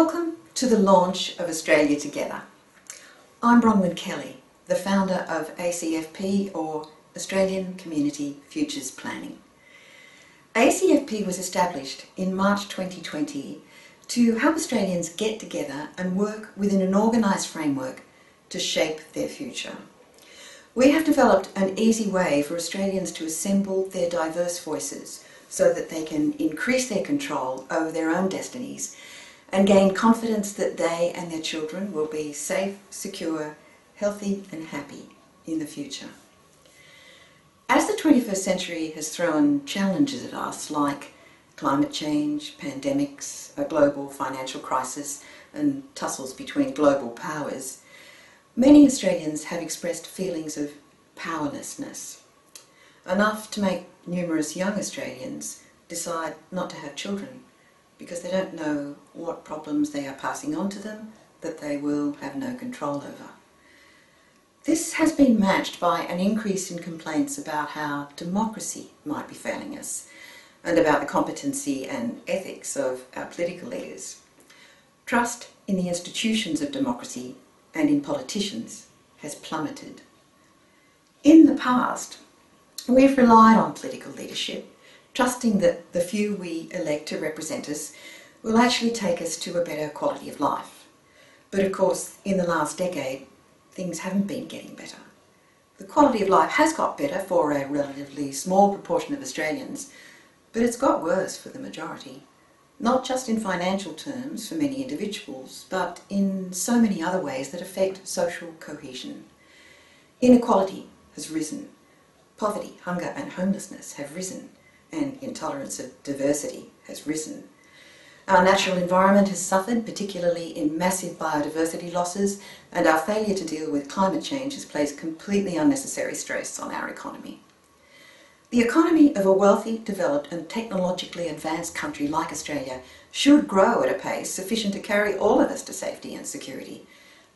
Welcome to the launch of Australia Together. I'm Bronwyn Kelly, the founder of ACFP, or Australian Community Futures Planning. ACFP was established in March 2020 to help Australians get together and work within an organised framework to shape their future. We have developed an easy way for Australians to assemble their diverse voices so that they can increase their control over their own destinies and gain confidence that they and their children will be safe, secure, healthy and happy in the future. As the 21st century has thrown challenges at us like climate change, pandemics, a global financial crisis and tussles between global powers, many Australians have expressed feelings of powerlessness, enough to make numerous young Australians decide not to have children because they don't know what problems they are passing on to them that they will have no control over. This has been matched by an increase in complaints about how democracy might be failing us and about the competency and ethics of our political leaders. Trust in the institutions of democracy and in politicians has plummeted. In the past, we've relied on political leadership, trusting that the few we elect to represent us will actually take us to a better quality of life. But of course, in the last decade, things haven't been getting better. The quality of life has got better for a relatively small proportion of Australians, but it's got worse for the majority. Not just in financial terms for many individuals, but in so many other ways that affect social cohesion. Inequality has risen. Poverty, hunger and homelessness have risen, and intolerance of diversity has risen. Our natural environment has suffered, particularly in massive biodiversity losses, and our failure to deal with climate change has placed completely unnecessary stress on our economy. The economy of a wealthy, developed and technologically advanced country like Australia should grow at a pace sufficient to carry all of us to safety and security.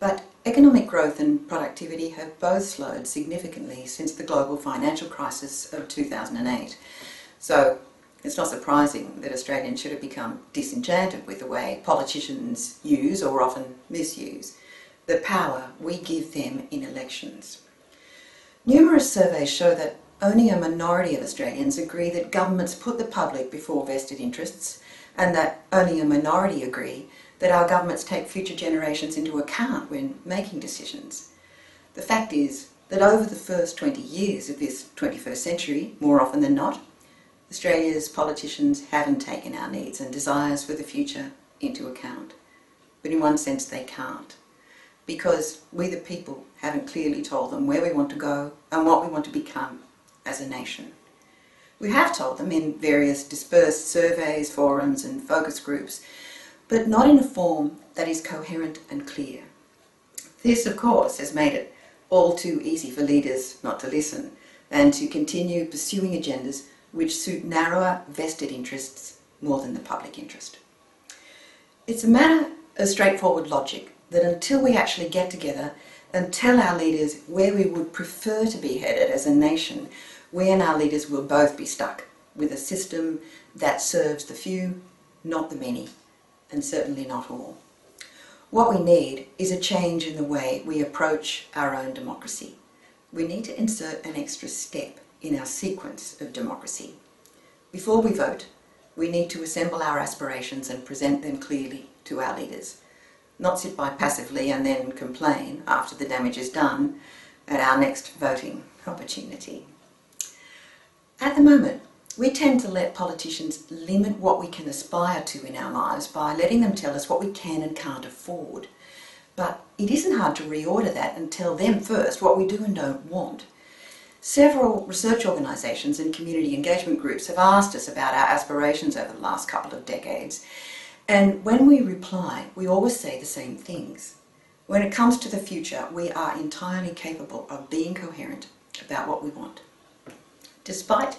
But economic growth and productivity have both slowed significantly since the global financial crisis of 2008. So it's not surprising that Australians should have become disenchanted with the way politicians use, or often misuse, the power we give them in elections. Numerous surveys show that only a minority of Australians agree that governments put the public before vested interests, and that only a minority agree that our governments take future generations into account when making decisions. The fact is that over the first 20 years of this 21st century, more often than not, Australia's politicians haven't taken our needs and desires for the future into account. But in one sense they can't, because we the people haven't clearly told them where we want to go and what we want to become as a nation. We have told them in various dispersed surveys, forums and focus groups, but not in a form that is coherent and clear. This, of course, has made it all too easy for leaders not to listen and to continue pursuing agendas which suit narrower vested interests more than the public interest. It's a matter of straightforward logic that until we actually get together and tell our leaders where we would prefer to be headed as a nation, we and our leaders will both be stuck with a system that serves the few, not the many, and certainly not all. What we need is a change in the way we approach our own democracy. We need to insert an extra step in our sequence of democracy. Before we vote, we need to assemble our aspirations and present them clearly to our leaders, not sit by passively and then complain after the damage is done at our next voting opportunity. At the moment, we tend to let politicians limit what we can aspire to in our lives by letting them tell us what we can and can't afford. But it isn't hard to reorder that and tell them first what we do and don't want. Several research organisations and community engagement groups have asked us about our aspirations over the last couple of decades, and when we reply, we always say the same things. When it comes to the future, we are entirely capable of being coherent about what we want. Despite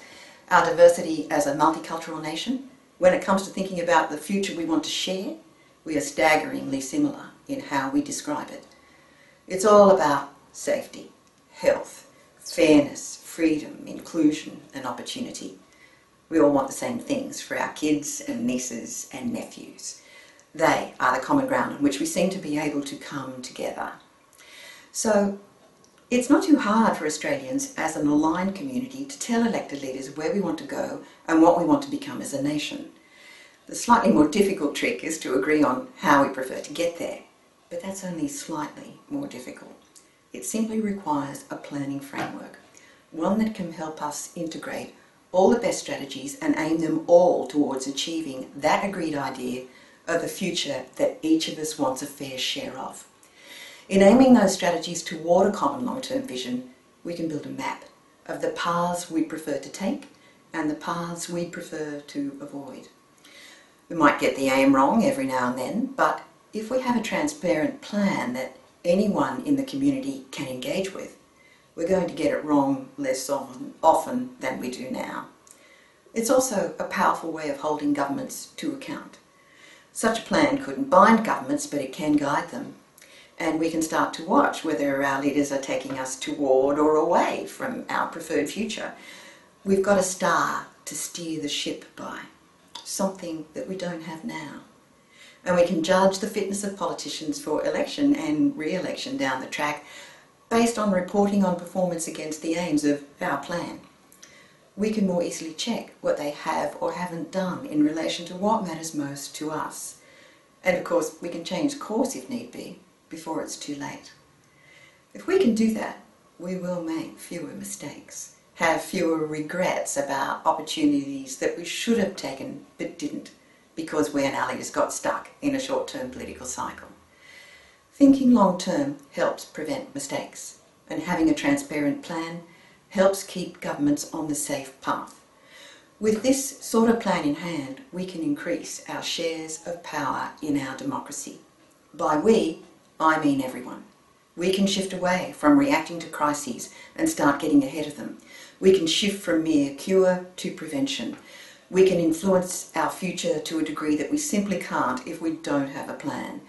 our diversity as a multicultural nation, when it comes to thinking about the future we want to share, we are staggeringly similar in how we describe it. It's all about safety, health, fairness, freedom, inclusion and opportunity. We all want the same things for our kids and nieces and nephews. They are the common ground on which we seem to be able to come together. So it's not too hard for Australians as an aligned community to tell elected leaders where we want to go and what we want to become as a nation. The slightly more difficult trick is to agree on how we prefer to get there, but that's only slightly more difficult. It simply requires a planning framework, one that can help us integrate all the best strategies and aim them all towards achieving that agreed idea of the future that each of us wants a fair share of. In aiming those strategies toward a common long-term vision, we can build a map of the paths we prefer to take and the paths we prefer to avoid. We might get the aim wrong every now and then, but if we have a transparent plan that anyone in the community can engage with, we're going to get it wrong less often than we do now. It's also a powerful way of holding governments to account. Such a plan couldn't bind governments, but it can guide them. And we can start to watch whether our leaders are taking us toward or away from our preferred future. We've got a star to steer the ship by, something that we don't have now. And we can judge the fitness of politicians for election and re-election down the track based on reporting on performance against the aims of our plan. We can more easily check what they have or haven't done in relation to what matters most to us. And of course, we can change course if need be, before it's too late. If we can do that, we will make fewer mistakes, have fewer regrets about opportunities that we should have taken but didn't, because we and our leaders got stuck in a short-term political cycle. Thinking long-term helps prevent mistakes, and having a transparent plan helps keep governments on the safe path. With this sort of plan in hand, we can increase our shares of power in our democracy. By we, I mean everyone. We can shift away from reacting to crises and start getting ahead of them. We can shift from mere cure to prevention. We can influence our future to a degree that we simply can't if we don't have a plan.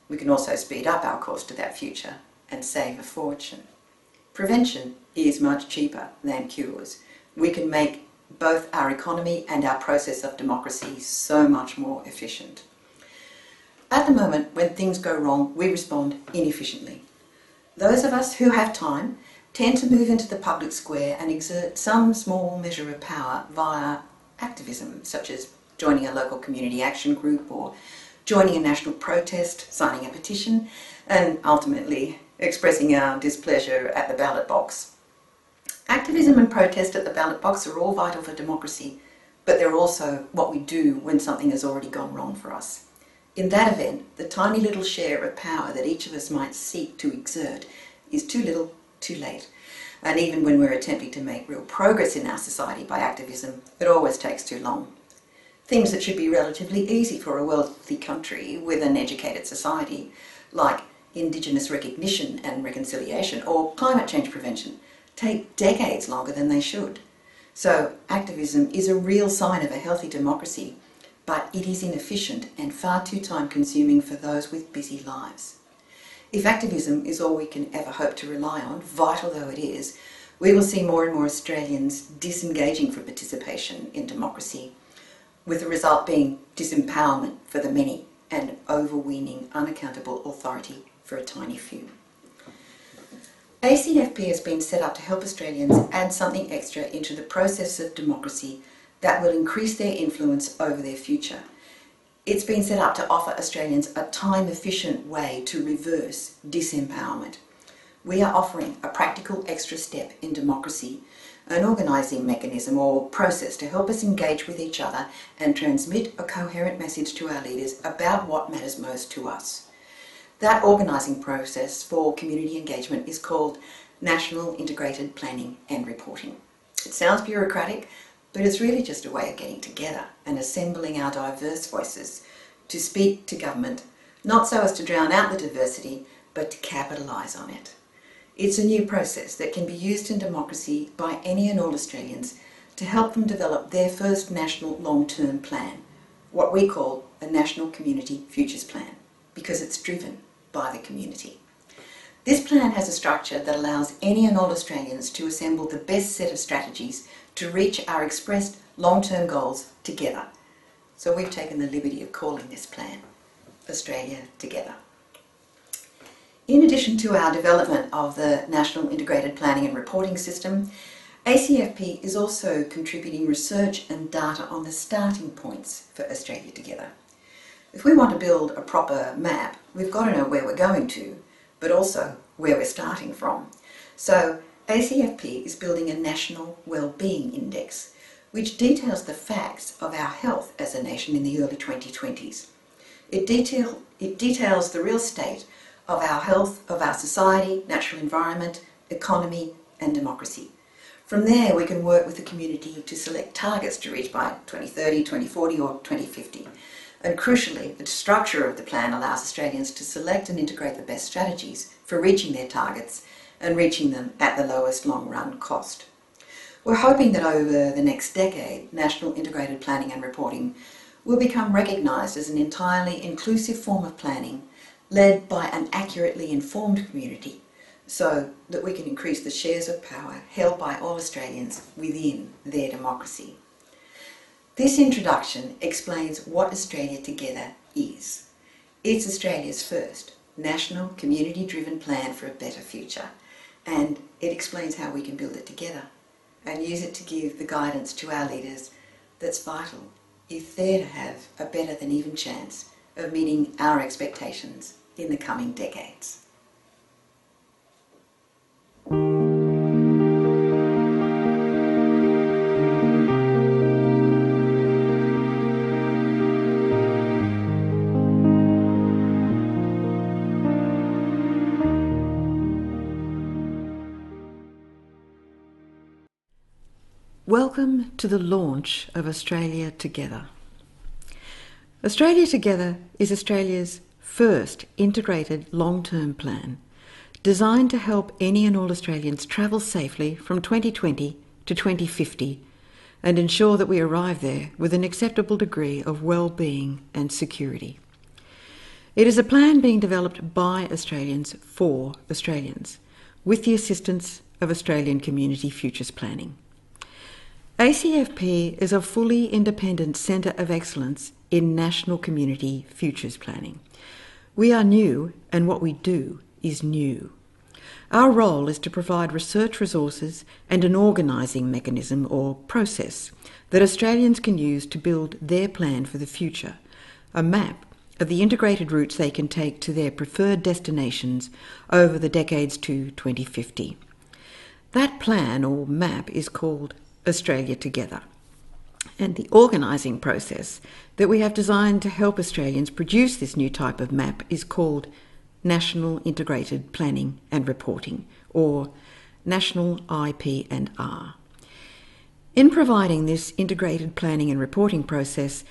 We can also speed up our course to that future and save a fortune. Prevention is much cheaper than cures. We can make both our economy and our process of democracy so much more efficient. At the moment, when things go wrong, we respond inefficiently. Those of us who have time tend to move into the public square and exert some small measure of power via activism, such as joining a local community action group or joining a national protest, signing a petition, and ultimately expressing our displeasure at the ballot box. Activism and protest at the ballot box are all vital for democracy, but they're also what we do when something has already gone wrong for us. In that event, the tiny little share of power that each of us might seek to exert is too little, too late. And even when we're attempting to make real progress in our society by activism, it always takes too long. Things that should be relatively easy for a wealthy country with an educated society, like Indigenous recognition and reconciliation or climate change prevention, take decades longer than they should. So activism is a real sign of a healthy democracy, but it is inefficient and far too time-consuming for those with busy lives. If activism is all we can ever hope to rely on, vital though it is, we will see more and more Australians disengaging from participation in democracy, with the result being disempowerment for the many and overweening unaccountable authority for a tiny few. ACFP has been set up to help Australians add something extra into the process of democracy that will increase their influence over their future. It's been set up to offer Australians a time-efficient way to reverse disempowerment. We are offering a practical extra step in democracy, an organising mechanism or process to help us engage with each other and transmit a coherent message to our leaders about what matters most to us. That organising process for community engagement is called National Integrated Planning and Reporting. It sounds bureaucratic, but it's really just a way of getting together and assembling our diverse voices to speak to government, not so as to drown out the diversity, but to capitalise on it. It's a new process that can be used in democracy by any and all Australians to help them develop their first national long-term plan, what we call a National Community Futures Plan, because it's driven by the community. This plan has a structure that allows any and all Australians to assemble the best set of strategies to reach our expressed long-term goals together. So we've taken the liberty of calling this plan Australia Together. In addition to our development of the National Integrated Planning and Reporting System, ACFP is also contributing research and data on the starting points for Australia Together. If we want to build a proper map, we've got to know where we're going to, but also where we're starting from. So ACFP is building a National Wellbeing Index, which details the facts of our health as a nation in the early 2020s. It details the real state of our health, of our society, natural environment, economy and democracy. From there we can work with the community to select targets to reach by 2030, 2040 or 2050. And crucially, the structure of the plan allows Australians to select and integrate the best strategies for reaching their targets and reaching them at the lowest long-run cost. We're hoping that over the next decade, National Integrated Planning and Reporting will become recognised as an entirely inclusive form of planning led by an accurately informed community so that we can increase the shares of power held by all Australians within their democracy. This introduction explains what Australia Together is. It's Australia's first national community-driven plan for a better future, and it explains how we can build it together and use it to give the guidance to our leaders that's vital if they're to have a better than even chance of meeting our expectations in the coming decades. Welcome to the launch of Australia Together. Australia Together is Australia's first integrated long-term plan designed to help any and all Australians travel safely from 2020 to 2050 and ensure that we arrive there with an acceptable degree of well-being and security. It is a plan being developed by Australians for Australians with the assistance of Australian Community Futures Planning. ACFP is a fully independent centre of excellence in national community futures planning. We are new, and what we do is new. Our role is to provide research resources and an organising mechanism or process that Australians can use to build their plan for the future, a map of the integrated routes they can take to their preferred destinations over the decades to 2050. That plan or map is called Australia Together. And the organising process that we have designed to help Australians produce this new type of map is called National Integrated Planning and Reporting, or National IP&R. In providing this integrated planning and reporting process,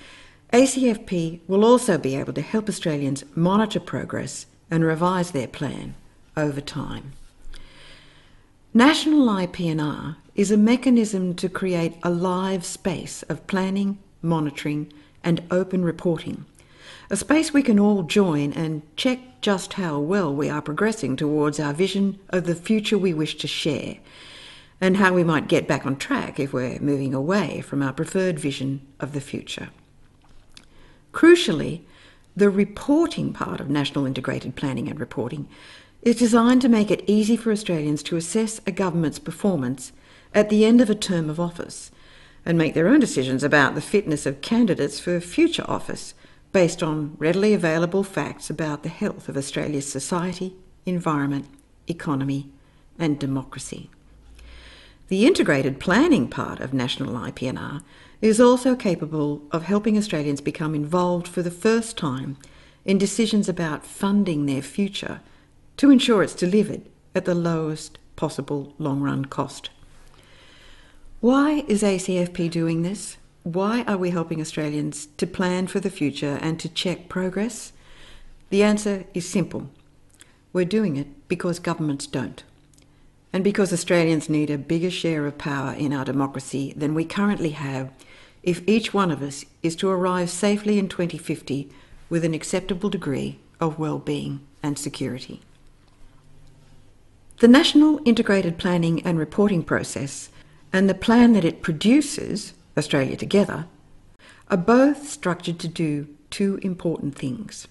ACFP will also be able to help Australians monitor progress and revise their plan over time. National IP&R is a mechanism to create a live space of planning, monitoring and open reporting, a space we can all join and check just how well we are progressing towards our vision of the future we wish to share, and how we might get back on track if we're moving away from our preferred vision of the future. Crucially, the reporting part of National Integrated Planning and Reporting is designed to make it easy for Australians to assess a government's performance at the end of a term of office and make their own decisions about the fitness of candidates for future office based on readily available facts about the health of Australia's society, environment, economy and democracy. The integrated planning part of National IP&R is also capable of helping Australians become involved for the first time in decisions about funding their future to ensure it's delivered at the lowest possible long-run cost. Why is ACFP doing this? Why are we helping Australians to plan for the future and to check progress? The answer is simple. We're doing it because governments don't, and because Australians need a bigger share of power in our democracy than we currently have if each one of us is to arrive safely in 2050 with an acceptable degree of well-being and security. The National Integrated Planning and Reporting process and the plan that it produces, Australia Together, are both structured to do two important things.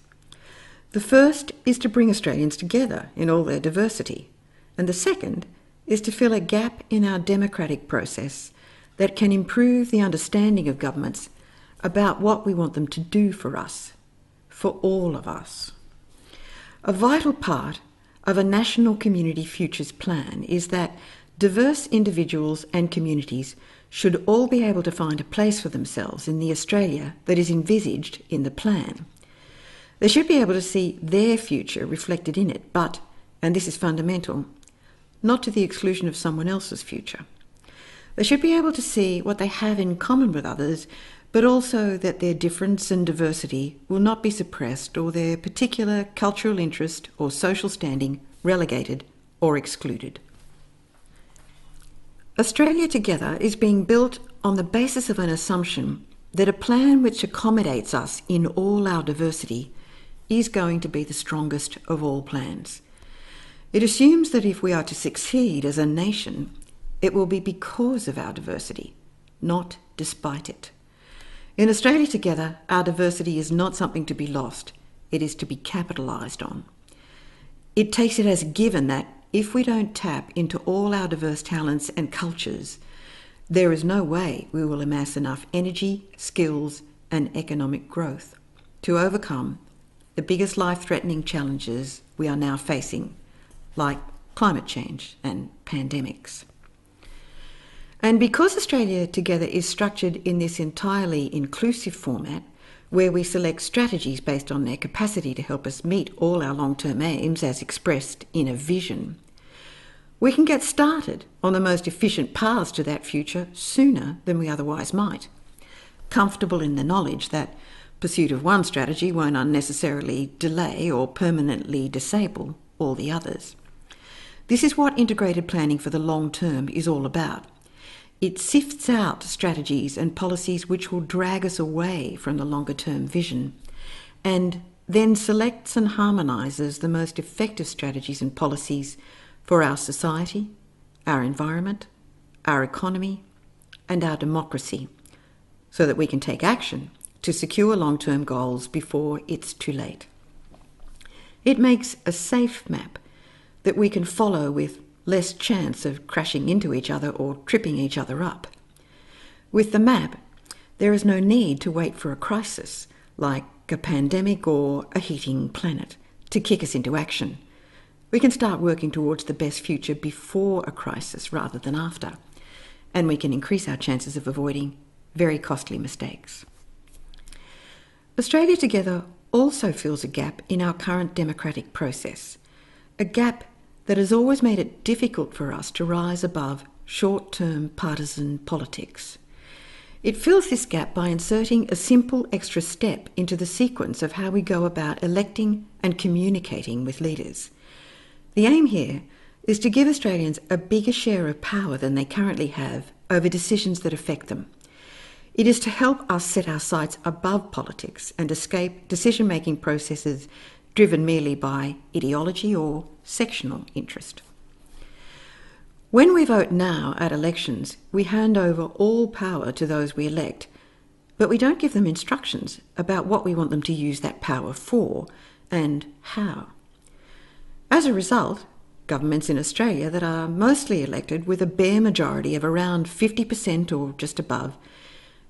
The first is to bring Australians together in all their diversity, and the second is to fill a gap in our democratic process that can improve the understanding of governments about what we want them to do for us, for all of us. A vital part of a national community futures plan is that diverse individuals and communities should all be able to find a place for themselves in the Australia that is envisaged in the plan. They should be able to see their future reflected in it, but, and this is fundamental, not to the exclusion of someone else's future. They should be able to see what they have in common with others, but also that their difference and diversity will not be suppressed or their particular cultural interest or social standing relegated or excluded. Australia Together is being built on the basis of an assumption that a plan which accommodates us in all our diversity is going to be the strongest of all plans. It assumes that if we are to succeed as a nation, it will be because of our diversity, not despite it. In Australia Together, our diversity is not something to be lost, it is to be capitalised on. It takes it as a given that if we don't tap into all our diverse talents and cultures, there is no way we will amass enough energy, skills, and economic growth to overcome the biggest life-threatening challenges we are now facing, like climate change and pandemics. And because Australia Together is structured in this entirely inclusive format, where we select strategies based on their capacity to help us meet all our long-term aims as expressed in a vision, we can get started on the most efficient paths to that future sooner than we otherwise might, comfortable in the knowledge that pursuit of one strategy won't unnecessarily delay or permanently disable all the others. This is what integrated planning for the long term is all about. It sifts out strategies and policies which will drag us away from the longer term vision, and then selects and harmonises the most effective strategies and policies for our society, our environment, our economy, and our democracy, so that we can take action to secure long-term goals before it's too late. It makes a safe map that we can follow with less chance of crashing into each other or tripping each other up. With the map, there is no need to wait for a crisis, like a pandemic or a heating planet, to kick us into action. We can start working towards the best future before a crisis rather than after, and we can increase our chances of avoiding very costly mistakes. Australia Together also fills a gap in our current democratic process, a gap that has always made it difficult for us to rise above short-term partisan politics. It fills this gap by inserting a simple extra step into the sequence of how we go about electing and communicating with leaders. The aim here is to give Australians a bigger share of power than they currently have over decisions that affect them. It is to help us set our sights above politics and escape decision-making processes driven merely by ideology or sectional interest. When we vote now at elections, we hand over all power to those we elect, but we don't give them instructions about what we want them to use that power for and how. As a result, governments in Australia that are mostly elected with a bare majority of around 50% or just above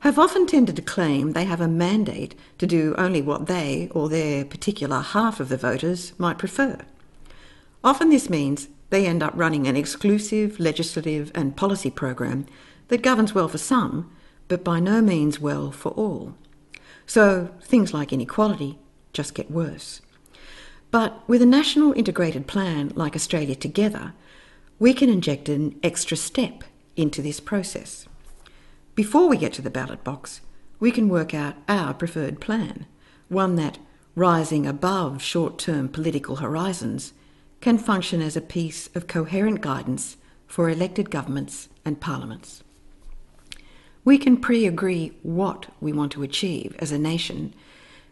have often tended to claim they have a mandate to do only what they or their particular half of the voters might prefer. Often this means they end up running an exclusive legislative and policy program that governs well for some, but by no means well for all. So things like inequality just get worse. But with a national integrated plan like Australia Together, we can inject an extra step into this process. Before we get to the ballot box, we can work out our preferred plan, one that, rising above short-term political horizons, can function as a piece of coherent guidance for elected governments and parliaments. We can pre-agree what we want to achieve as a nation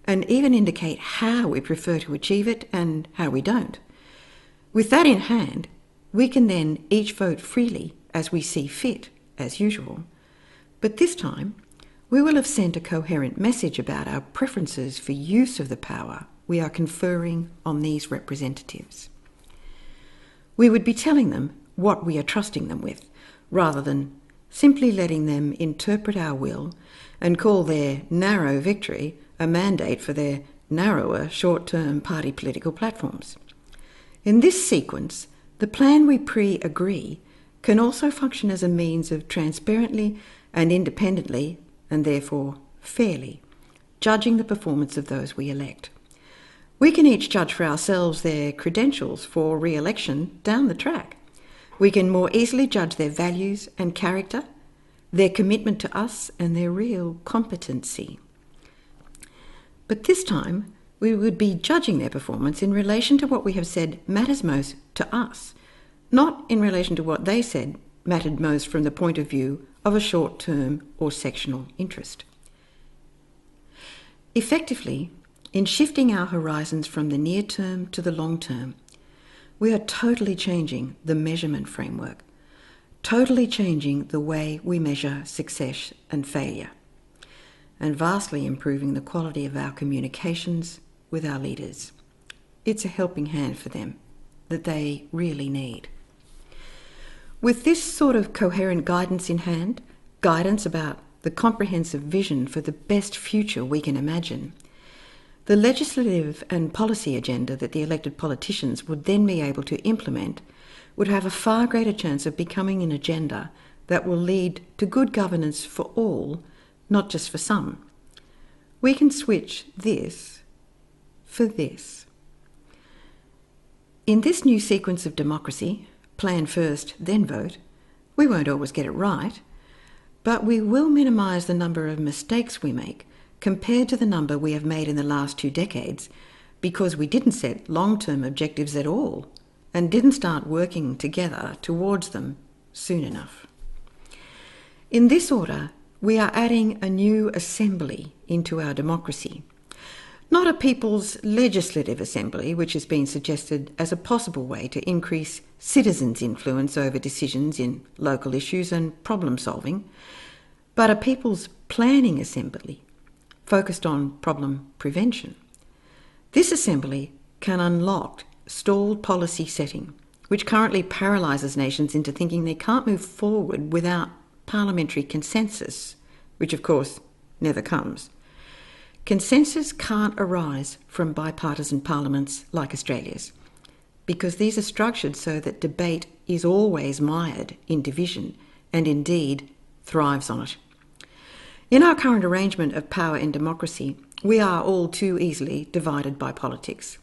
and even indicate how we prefer to achieve it and how we don't. With that in hand, we can then each vote freely as we see fit, as usual. But this time, we will have sent a coherent message about our preferences for use of the power we are conferring on these representatives. We would be telling them what we are trusting them with, rather than simply letting them interpret our will and call their narrow victory a mandate for their narrower short-term party political platforms. In this sequence, the plan we pre-agree can also function as a means of transparently and independently, and therefore fairly, judging the performance of those we elect. We can each judge for ourselves their credentials for re-election down the track. We can more easily judge their values and character, their commitment to us, and their real competency. But this time, we would be judging their performance in relation to what we have said matters most to us, not in relation to what they said mattered most from the point of view of a short-term or sectional interest. Effectively, in shifting our horizons from the near term to the long term, we are totally changing the measurement framework, totally changing the way we measure success and failure, and vastly improving the quality of our communications with our leaders. It's a helping hand for them that they really need. With this sort of coherent guidance in hand, guidance about the comprehensive vision for the best future we can imagine, the legislative and policy agenda that the elected politicians would then be able to implement would have a far greater chance of becoming an agenda that will lead to good governance for all, not just for some. We can switch this for this. In this new sequence of democracy, plan first, then vote, we won't always get it right, but we will minimise the number of mistakes we make compared to the number we have made in the last 2 decades because we didn't set long-term objectives at all and didn't start working together towards them soon enough. In this order, we are adding a new assembly into our democracy. Not a people's legislative assembly, which has been suggested as a possible way to increase citizens' influence over decisions in local issues and problem solving, but a people's planning assembly focused on problem prevention. This assembly can unlock stalled policy setting, which currently paralyses nations into thinking they can't move forward without parliamentary consensus, which of course never comes. Consensus can't arise from bipartisan parliaments like Australia's, because these are structured so that debate is always mired in division and indeed thrives on it. In our current arrangement of power in democracy, we are all too easily divided by politics.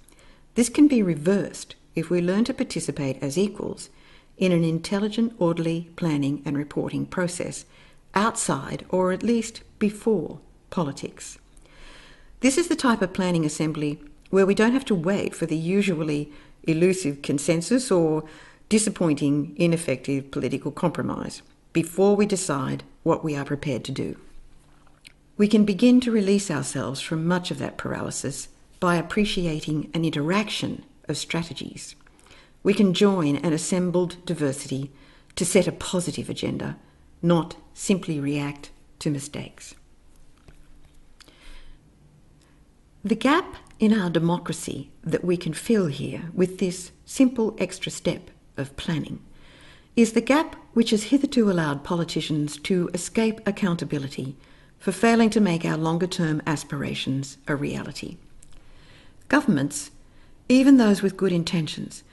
This can be reversed if we learn to participate as equals in an intelligent, orderly planning and reporting process outside, or at least before, politics. This is the type of planning assembly where we don't have to wait for the usually elusive consensus or disappointing, ineffective political compromise before we decide what we are prepared to do. We can begin to release ourselves from much of that paralysis by appreciating an interaction of strategies. We can join an assembled diversity to set a positive agenda, not simply react to mistakes. The gap in our democracy that we can fill here with this simple extra step of planning is the gap which has hitherto allowed politicians to escape accountability for failing to make our longer-term aspirations a reality. Governments, even those with good intentions,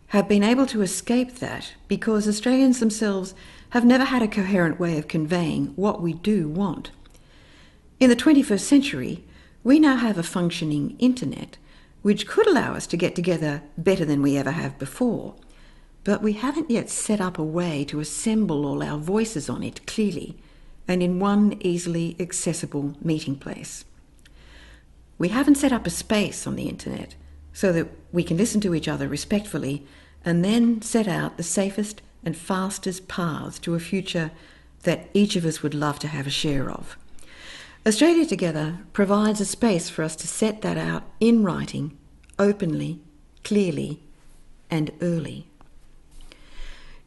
have been able to escape that because Australians themselves have never had a coherent way of conveying what we do want. In the 21st century, we now have a functioning internet, which could allow us to get together better than we ever have before, but we haven't yet set up a way to assemble all our voices on it clearly and in one easily accessible meeting place. We haven't set up a space on the internet so that we can listen to each other respectfully and then set out the safest and fastest paths to a future that each of us would love to have a share of. Australia Together provides a space for us to set that out in writing, openly, clearly, and early.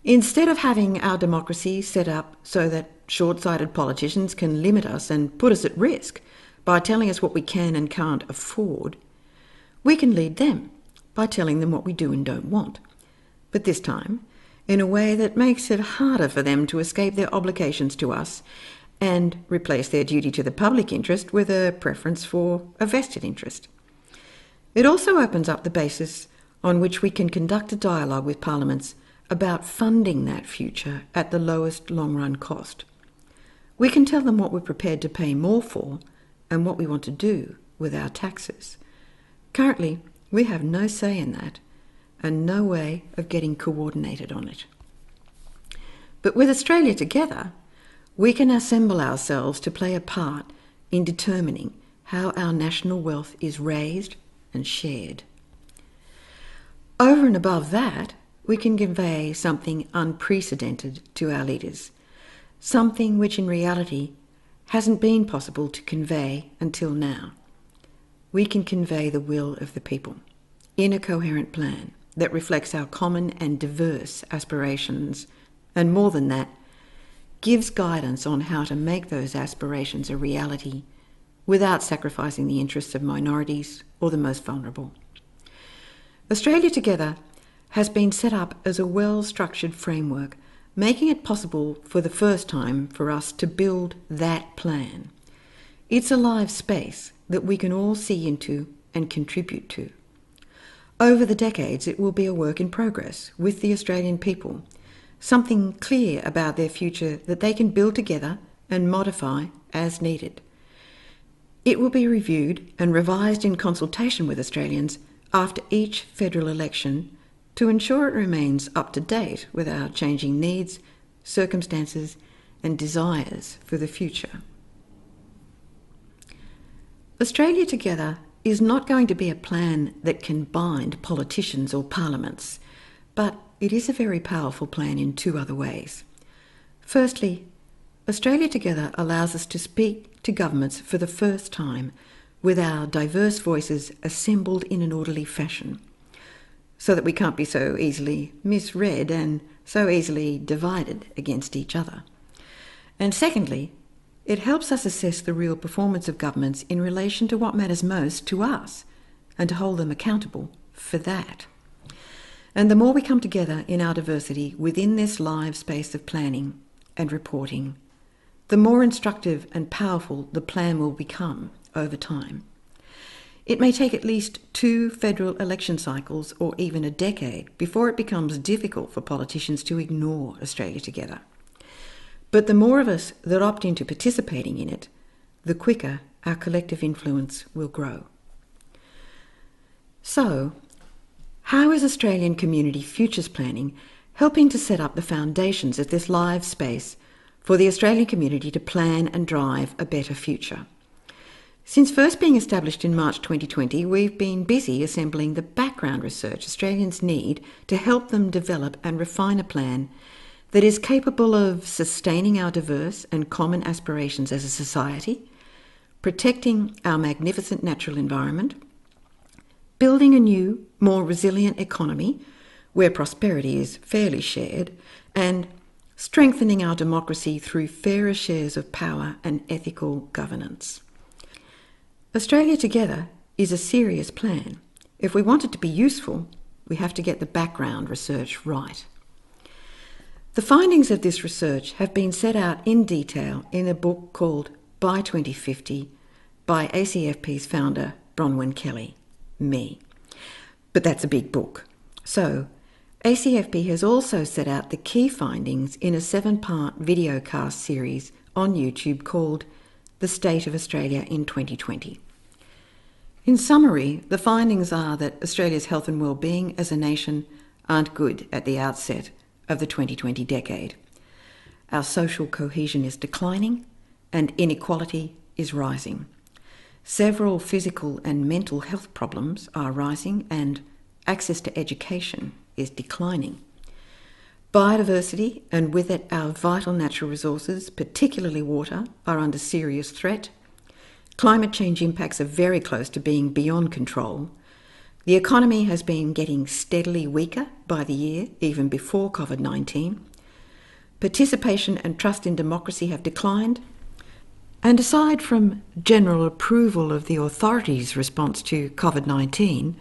Instead of having our democracy set up so that short-sighted politicians can limit us and put us at risk by telling us what we can and can't afford, we can lead them by telling them what we do and don't want. But this time, in a way that makes it harder for them to escape their obligations to us and replace their duty to the public interest with a preference for a vested interest. It also opens up the basis on which we can conduct a dialogue with parliaments about funding that future at the lowest long-run cost. We can tell them what we're prepared to pay more for and what we want to do with our taxes. Currently, we have no say in that and no way of getting coordinated on it. But with Australia Together, we can assemble ourselves to play a part in determining how our national wealth is raised and shared. Over and above that, we can convey something unprecedented to our leaders, something which in reality hasn't been possible to convey until now. We can convey the will of the people in a coherent plan that reflects our common and diverse aspirations, and more than that, gives guidance on how to make those aspirations a reality without sacrificing the interests of minorities or the most vulnerable. Australia Together has been set up as a well-structured framework, making it possible for the first time for us to build that plan. It's a live space that we can all see into and contribute to. Over the decades, it will be a work in progress with the Australian people, something clear about their future that they can build together and modify as needed. It will be reviewed and revised in consultation with Australians after each federal election to ensure it remains up to date with our changing needs, circumstances, and desires for the future. Australia Together is not going to be a plan that can bind politicians or parliaments, but it is a very powerful plan in two other ways. Firstly, Australia Together allows us to speak to governments for the first time with our diverse voices assembled in an orderly fashion, so that we can't be so easily misread and so easily divided against each other. And secondly, it helps us assess the real performance of governments in relation to what matters most to us and to hold them accountable for that. And the more we come together in our diversity within this live space of planning and reporting, the more instructive and powerful the plan will become over time. It may take at least 2 federal election cycles or even a decade before it becomes difficult for politicians to ignore Australia Together. But the more of us that opt into participating in it, the quicker our collective influence will grow. So, how is Australian community futures planning helping to set up the foundations of this live space for the Australian community to plan and drive a better future? Since first being established in March 2020, we've been busy assembling the background research Australians need to help them develop and refine a plan that is capable of sustaining our diverse and common aspirations as a society, protecting our magnificent natural environment, building a new, more resilient economy where prosperity is fairly shared, and strengthening our democracy through fairer shares of power and ethical governance. Australia Together is a serious plan. If we want it to be useful, we have to get the background research right. The findings of this research have been set out in detail in a book called By 2050 by ACFP's founder, Bronwyn Kelly, me. But that's a big book. So, ACFP has also set out the key findings in a 7-part videocast series on YouTube called The State of Australia in 2020. In summary, the findings are that Australia's health and wellbeing as a nation aren't good at the outset of the 2020 decade. Our social cohesion is declining and inequality is rising. Several physical and mental health problems are rising and access to education is declining. Biodiversity, and with it our vital natural resources, particularly water, are under serious threat. Climate change impacts are very close to being beyond control. The economy has been getting steadily weaker by the year, even before COVID-19. participation and trust in democracy have declined, and aside from general approval of the authorities' response to COVID-19,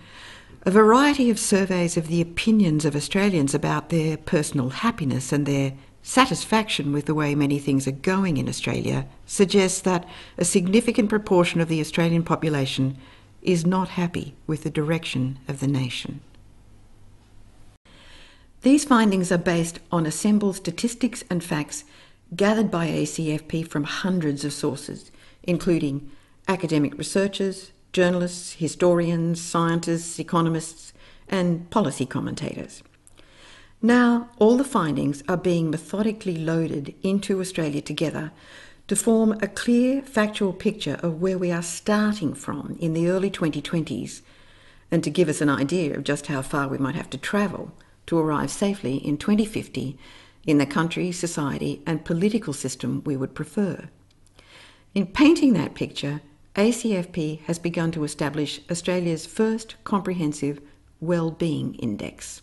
a variety of surveys of the opinions of Australians about their personal happiness and their satisfaction with the way many things are going in Australia suggests that a significant proportion of the Australian population is not happy with the direction of the nation. These findings are based on assembled statistics and facts gathered by ACFP from hundreds of sources, including academic researchers, journalists, historians, scientists, economists, and policy commentators. Now, all the findings are being methodically loaded into Australia Together to form a clear, factual picture of where we are starting from in the early 2020s, and to give us an idea of just how far we might have to travel to arrive safely in 2050 in the country, society, and political system we would prefer. In painting that picture, ACFP has begun to establish Australia's first comprehensive wellbeing index.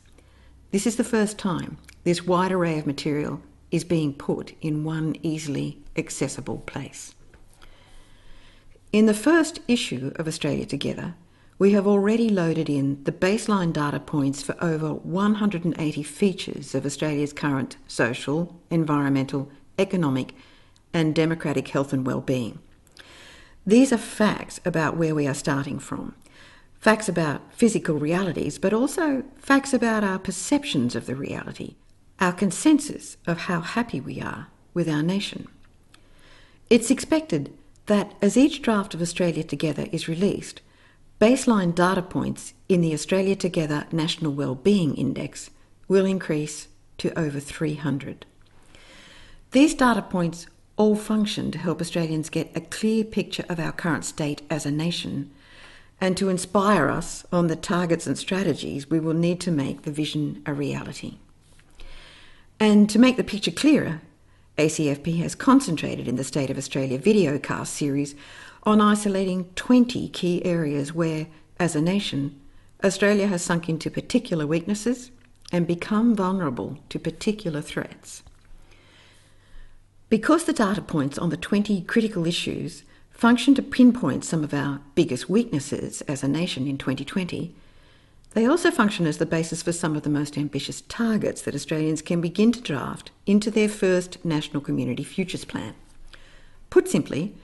This is the first time this wide array of material is being put in one easily accessible place. In the first issue of Australia Together, we have already loaded in the baseline data points for over 180 features of Australia's current social, environmental, economic, and democratic health and well-being. These are facts about where we are starting from, facts about physical realities, but also facts about our perceptions of the reality, our consensus of how happy we are with our nation. It's expected that as each draft of Australia Together is released, baseline data points in the Australia Together National Wellbeing Index will increase to over 300. These data points all function to help Australians get a clear picture of our current state as a nation and to inspire us on the targets and strategies we will need to make the vision a reality. And to make the picture clearer, ACFP has concentrated in the State of Australia videocast series on isolating 20 key areas where, as a nation, Australia has sunk into particular weaknesses and become vulnerable to particular threats. Because the data points on the 20 critical issues function to pinpoint some of our biggest weaknesses as a nation in 2020, they also function as the basis for some of the most ambitious targets that Australians can begin to draft into their first National Community Futures Plan. Put simply,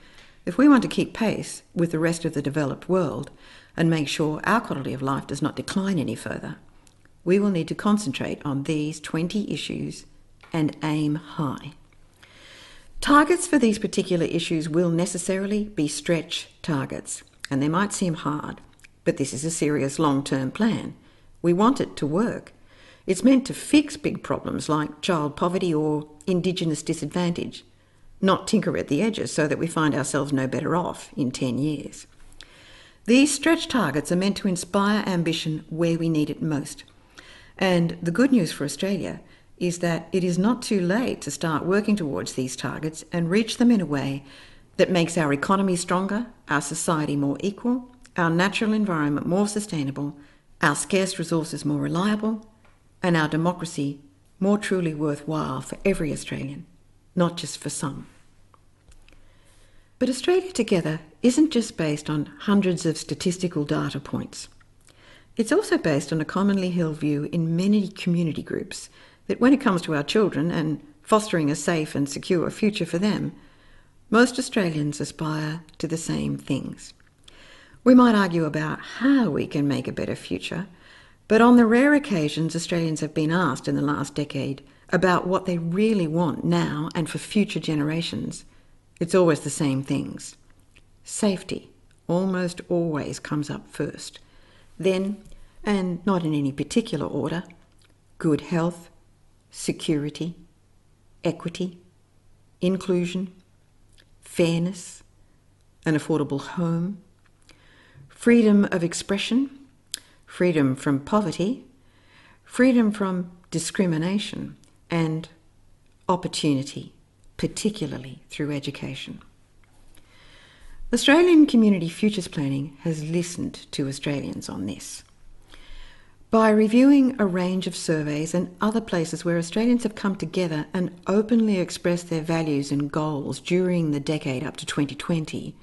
if we want to keep pace with the rest of the developed world and make sure our quality of life does not decline any further, we will need to concentrate on these 20 issues and aim high. Targets for these particular issues will necessarily be stretch targets, and they might seem hard, but this is a serious long-term plan. We want it to work. It's meant to fix big problems like child poverty or Indigenous disadvantage, not tinker at the edges so that we find ourselves no better off in 10 years. These stretch targets are meant to inspire ambition where we need it most. And the good news for Australia is that it is not too late to start working towards these targets and reach them in a way that makes our economy stronger, our society more equal, our natural environment more sustainable, our scarce resources more reliable, and our democracy more truly worthwhile for every Australian, not just for some. But Australia Together isn't just based on hundreds of statistical data points. It's also based on a commonly held view in many community groups that when it comes to our children and fostering a safe and secure future for them, most Australians aspire to the same things. We might argue about how we can make a better future, but on the rare occasions Australians have been asked in the last decade about what they really want now and for future generations, it's always the same things. Safety almost always comes up first. Then, and not in any particular order, good health, security, equity, inclusion, fairness, an affordable home, freedom of expression, freedom from poverty, freedom from discrimination, and opportunity, particularly through education. Australian Community Futures Planning has listened to Australians on this. By reviewing a range of surveys and other places where Australians have come together and openly expressed their values and goals during the decade up to 2020,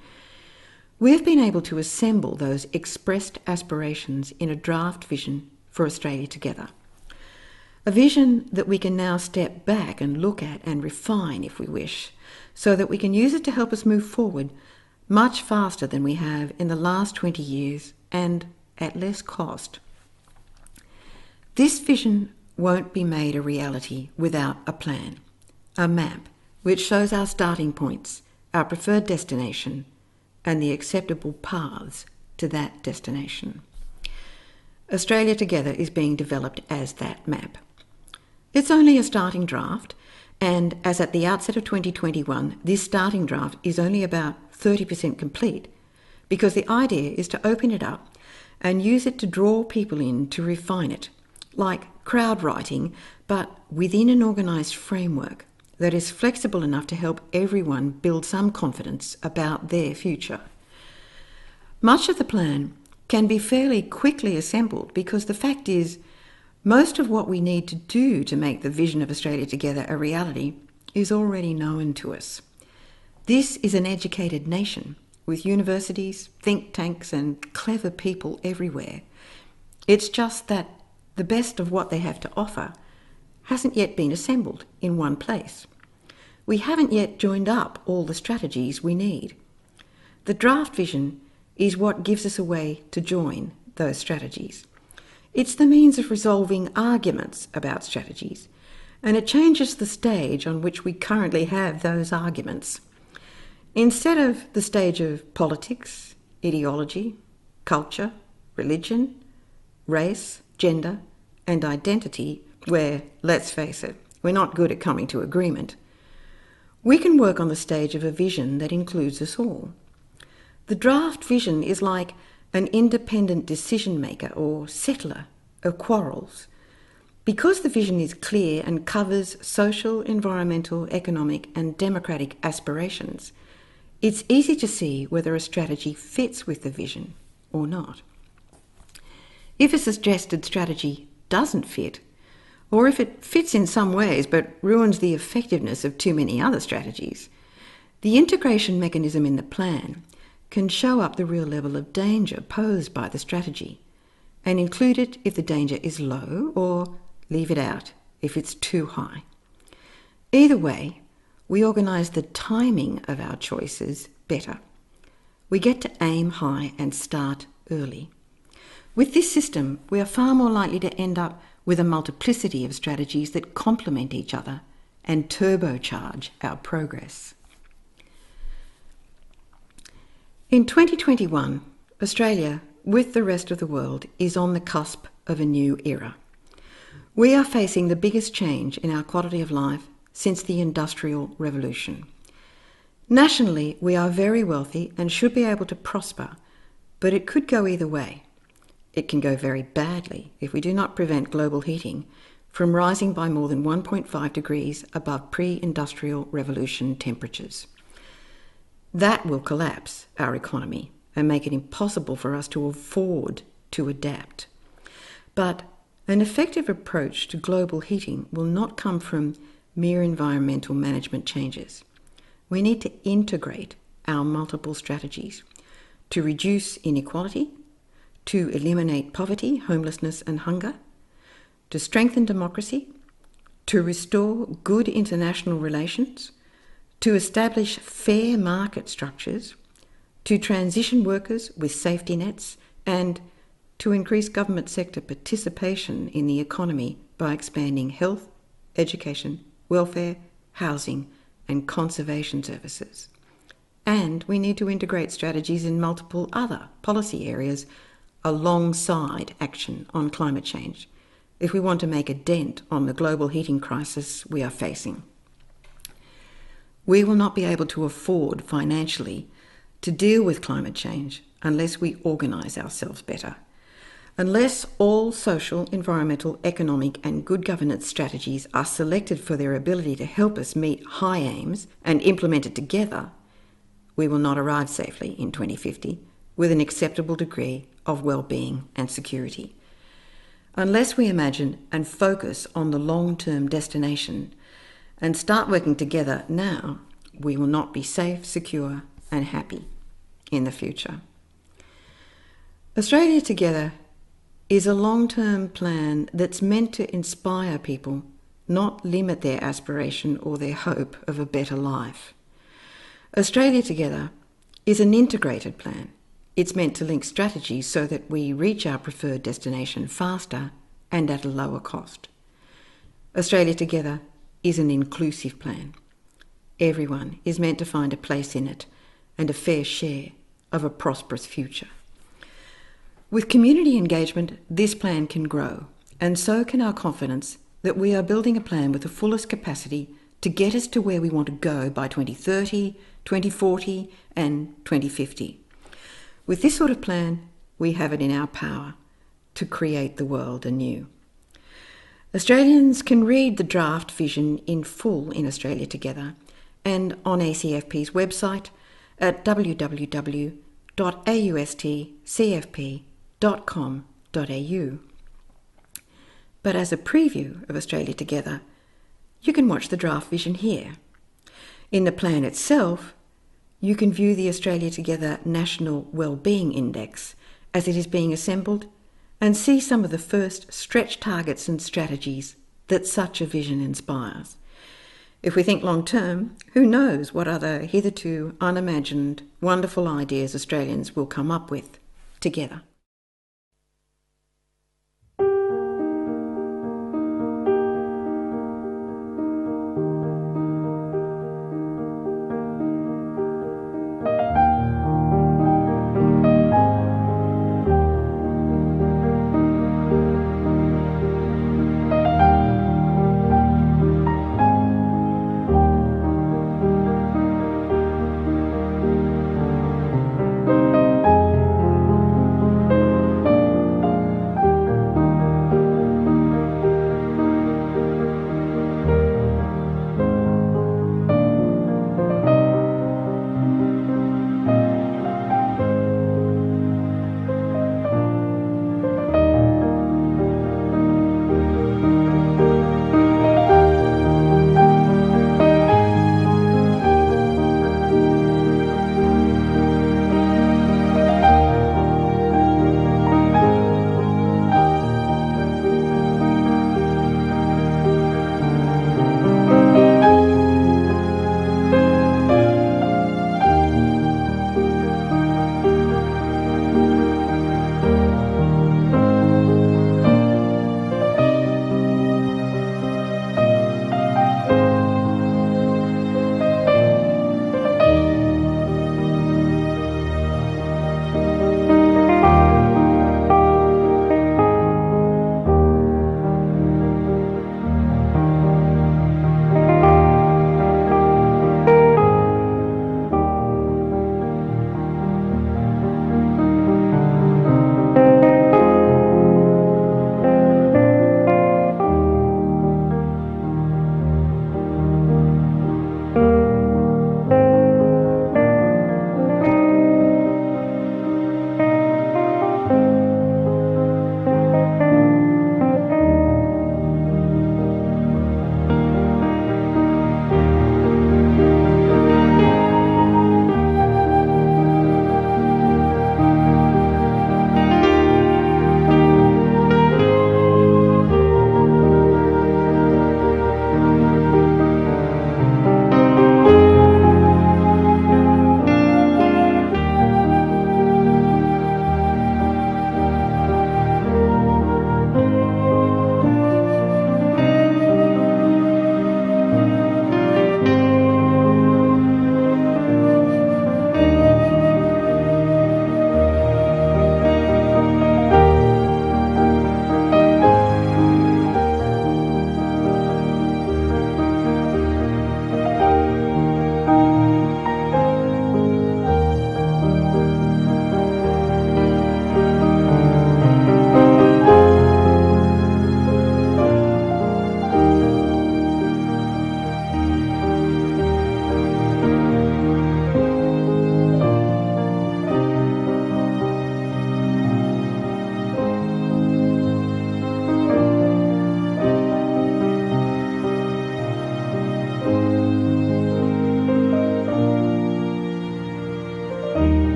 we have been able to assemble those expressed aspirations in a draft vision for Australia Together. A vision that we can now step back and look at and refine if we wish, so that we can use it to help us move forward much faster than we have in the last 20 years and at less cost. This vision won't be made a reality without a plan, a map which shows our starting points, our preferred destination, and the acceptable paths to that destination. Australia Together is being developed as that map. It's only a starting draft, and as at the outset of 2021, this starting draft is only about 30% complete, because the idea is to open it up and use it to draw people in to refine it, like crowd writing, but within an organised framework that is flexible enough to help everyone build some confidence about their future. Much of the plan can be fairly quickly assembled because the fact is, most of what we need to do to make the vision of Australia Together a reality is already known to us. This is an educated nation with universities, think tanks and clever people everywhere. It's just that the best of what they have to offer hasn't yet been assembled in one place. We haven't yet joined up all the strategies we need. The draft vision is what gives us a way to join those strategies. It's the means of resolving arguments about strategies, and it changes the stage on which we currently have those arguments. Instead of the stage of politics, ideology, culture, religion, race, gender, and identity, where, let's face it, we're not good at coming to agreement, we can work on the stage of a vision that includes us all. The draft vision is like an independent decision maker or settler of quarrels. Because the vision is clear and covers social, environmental, economic and democratic aspirations, it's easy to see whether a strategy fits with the vision or not. If a suggested strategy doesn't fit, or if it fits in some ways but ruins the effectiveness of too many other strategies, the integration mechanism in the plan can show up the real level of danger posed by the strategy and include it if the danger is low or leave it out if it's too high. Either way, we organise the timing of our choices better. We get to aim high and start early. With this system, we are far more likely to end up with a multiplicity of strategies that complement each other and turbocharge our progress. In 2021, Australia, with the rest of the world, is on the cusp of a new era. We are facing the biggest change in our quality of life since the Industrial Revolution. Nationally, we are very wealthy and should be able to prosper, but it could go either way. It can go very badly if we do not prevent global heating from rising by more than 1.5 degrees above pre-industrial revolution temperatures. That will collapse our economy and make it impossible for us to afford to adapt. But an effective approach to global heating will not come from mere environmental management changes. We need to integrate our multiple strategies to reduce inequality, to eliminate poverty, homelessness and hunger, to strengthen democracy, to restore good international relations, to establish fair market structures, to transition workers with safety nets, and to increase government sector participation in the economy by expanding health, education, welfare, housing, and conservation services. And we need to integrate strategies in multiple other policy areas alongside action on climate change if we want to make a dent on the global heating crisis we are facing. We will not be able to afford financially to deal with climate change unless we organise ourselves better. Unless all social, environmental, economic and good governance strategies are selected for their ability to help us meet high aims and implemented together, we will not arrive safely in 2050 with an acceptable degree of well-being and security. Unless we imagine and focus on the long-term destination and start working together now, we will not be safe, secure and happy in the future. Australia Together is a long-term plan that's meant to inspire people, not limit their aspiration or their hope of a better life. Australia Together is an integrated plan. It's meant to link strategies so that we reach our preferred destination faster and at a lower cost. Australia Together is an inclusive plan. Everyone is meant to find a place in it and a fair share of a prosperous future. With community engagement, this plan can grow, and so can our confidence that we are building a plan with the fullest capacity to get us to where we want to go by 2030, 2040 and 2050. With this sort of plan, we have it in our power to create the world anew. Australians can read the draft vision in full in Australia Together and on ACFP's website at www.austcfp.com.au. But as a preview of Australia Together, you can watch the draft vision here. In the plan itself, you can view the Australia Together National Wellbeing Index as it is being assembled and see some of the first stretch targets and strategies that such a vision inspires. If we think long term, who knows what other hitherto unimagined wonderful ideas Australians will come up with together.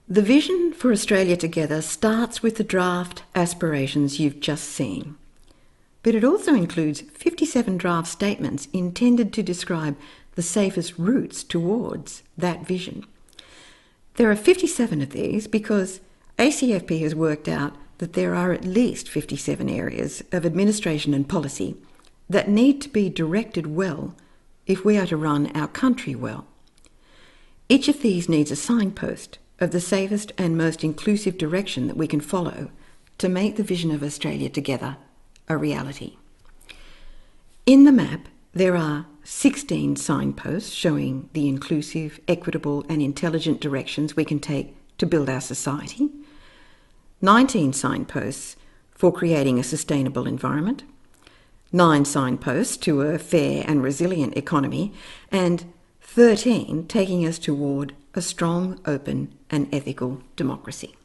The vision for Australia Together starts with the draft aspirations you've just seen. But it also includes 57 draft statements intended to describe the safest routes towards that vision. There are 57 of these because ACFP has worked out that there are at least 57 areas of administration and policy that need to be directed well if we are to run our country well. Each of these needs a signpost of the safest and most inclusive direction that we can follow to make the vision of Australia Together a reality. In the map, there are 16 signposts showing the inclusive, equitable and intelligent directions we can take to build our society, 19 signposts for creating a sustainable environment, 9 signposts to a fair and resilient economy, and 13 taking us toward a strong, open and ethical democracy.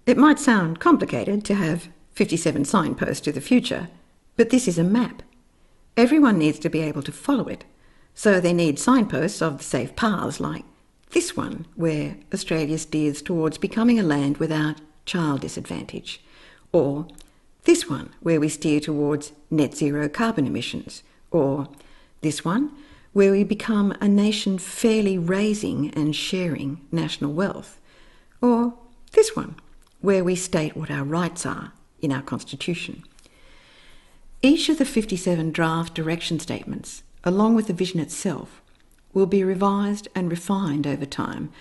It might sound complicated to have 57 signposts to the future, but this is a map. Everyone needs to be able to follow it, so they need signposts of the safe paths like this one, where Australia steers towards becoming a land without child disadvantage, or this one, where we steer towards net zero carbon emissions, or this one, where we become a nation fairly raising and sharing national wealth, or this one, where we state what our rights are in our Constitution. Each of the 57 draft direction statements, along with the vision itself, will be revised and refined over time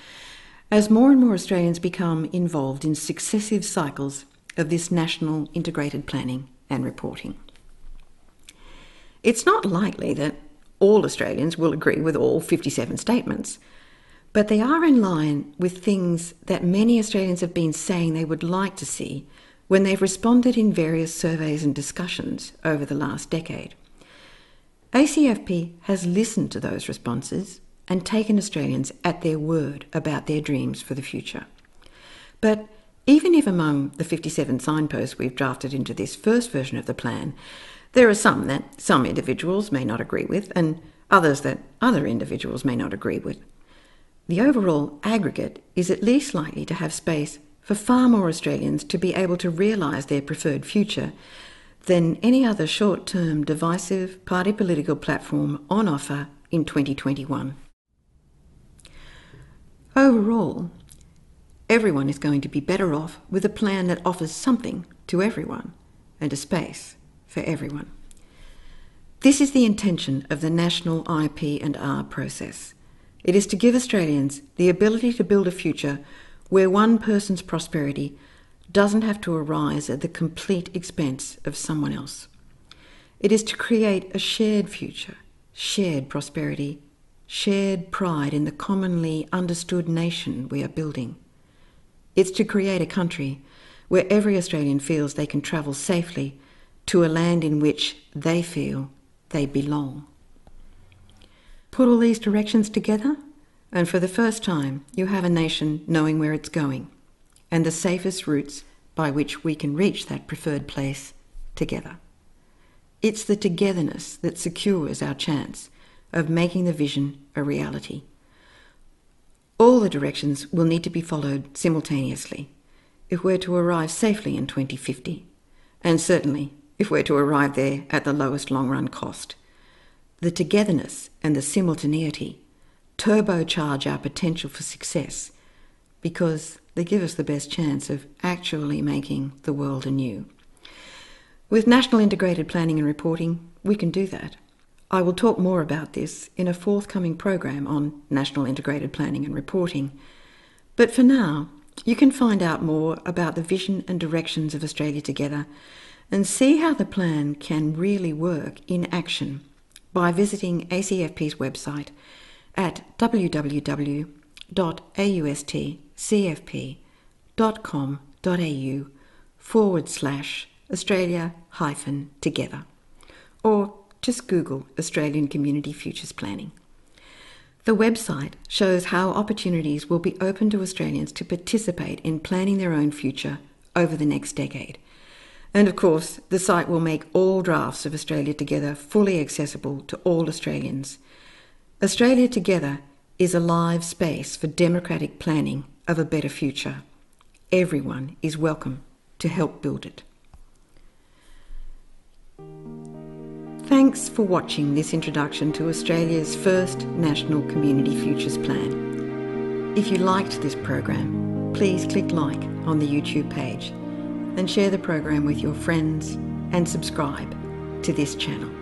as more and more Australians become involved in successive cycles of this national integrated planning and reporting. It's not likely that all Australians will agree with all 57 statements, but they are in line with things that many Australians have been saying they would like to see when they've responded in various surveys and discussions over the last decade. ACFP has listened to those responses and taken Australians at their word about their dreams for the future. But even if among the 57 signposts we've drafted into this first version of the plan, there are some that some individuals may not agree with and others that other individuals may not agree with, the overall aggregate is at least likely to have space for far more Australians to be able to realise their preferred future than any other short-term divisive party political platform on offer in 2021. Overall, everyone is going to be better off with a plan that offers something to everyone and a space for everyone. This is the intention of the National IP&R process. It is to give Australians the ability to build a future where one person's prosperity doesn't have to arise at the complete expense of someone else. It is to create a shared future, shared prosperity, shared pride in the commonly understood nation we are building. It's to create a country where every Australian feels they can travel safely to a land in which they feel they belong. Put all these directions together, and for the first time, you have a nation knowing where it's going and the safest routes by which we can reach that preferred place together. It's the togetherness that secures our chance of making the vision a reality. All the directions will need to be followed simultaneously if we're to arrive safely in 2050, and certainly if we're to arrive there at the lowest long-run cost. The togetherness and the simultaneity turbocharge our potential for success because they give us the best chance of actually making the world anew. With National Integrated Planning and Reporting, we can do that. I will talk more about this in a forthcoming program on National Integrated Planning and Reporting. But for now, you can find out more about the vision and directions of Australia Together and see how the plan can really work in action by visiting ACFP's website at www.austcfp.com.au/Australia-Together, or just Google Australian Community Futures Planning. The website shows how opportunities will be open to Australians to participate in planning their own future over the next decade. And of course, the site will make all drafts of Australia Together fully accessible to all Australians. Australia Together is a live space for democratic planning of a better future. Everyone is welcome to help build it. Thanks for watching this introduction to Australia's first National Community Futures Plan. If you liked this program, please click like on the YouTube page and share the program with your friends and subscribe to this channel.